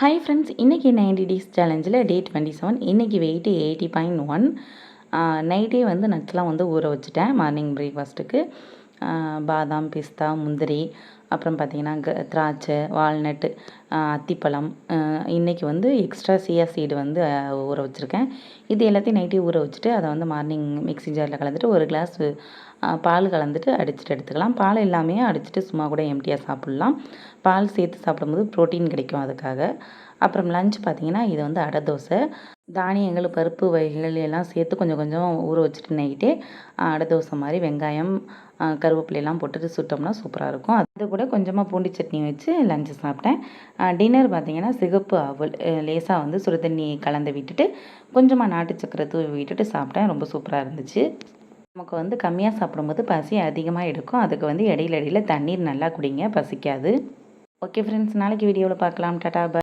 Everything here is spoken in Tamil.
ஹாய் ஃப்ரெண்ட்ஸ், இன்றைக்கி 90 டேஸ் சேலஞ்சில் டே 27. இன்றைக்கி வெயிட்டு 80.1. நைட்டே வந்து நட்ஸ்லாம் வந்து ஊற வச்சுட்டேன் மார்னிங் பிரேக்ஃபாஸ்ட்டுக்கு. பாதாம், பிஸ்தா, முந்திரி, அப்புறம் பார்த்திங்கன்னா திராட்சை, வால்நட்டு, அத்திப்பழம். இன்றைக்கி வந்து எக்ஸ்ட்ரா சியா சீடு வந்து ஊற வச்சுருக்கேன். இது எல்லாத்தையும் நைட்டே ஊற வச்சுட்டு அதை வந்து மார்னிங் மிக்ஸி ஜாரில் கலந்துட்டு ஒரு கிளாஸ் பால் கலந்துட்டு அடிச்சுட்டு எடுத்துக்கலாம். பால் எல்லாமே அடிச்சுட்டு சும்மா கூட எம்டியாக சாப்பிட்லாம். பால் சேர்த்து சாப்பிடும்போது ப்ரோட்டீன் கிடைக்கும் அதுக்காக. அப்புறம் லஞ்ச் பார்த்திங்கன்னா இது வந்து அடை தோசை. தானியங்கள், பருப்பு வகைகள் எல்லாம் சேர்த்து கொஞ்சம் கொஞ்சம் ஊற வச்சுட்டு நைட்டே அடை தோசை மாதிரி வெங்காயம், கருவேப்பிலையெல்லாம் போட்டுட்டு சுட்டோம்னா சூப்பராக இருக்கும். அது கூட கொஞ்சமாக பூண்டு சட்னி வச்சு லஞ்சு சாப்பிட்டேன். டின்னர் பார்த்திங்கன்னா சிகப்பு அவல் லேசாக வந்து சுடு தண்ணி கலந்து விட்டுட்டு கொஞ்சமாக நாட்டு சக்கரை தூவி விட்டுட்டு சாப்பிட்டேன். ரொம்ப சூப்பராக இருந்துச்சு. நமக்கு வந்து கம்மியாக சாப்பிடும்போது பசி அதிகமாக எடுக்கும். அதுக்கு வந்து இடையில தண்ணீர் நல்லா குடிங்க, பசிக்காது. ஓகே ஃப்ரெண்ட்ஸ், நாளைக்கு வீடியோவில் பார்க்கலாம். டாடா, பை.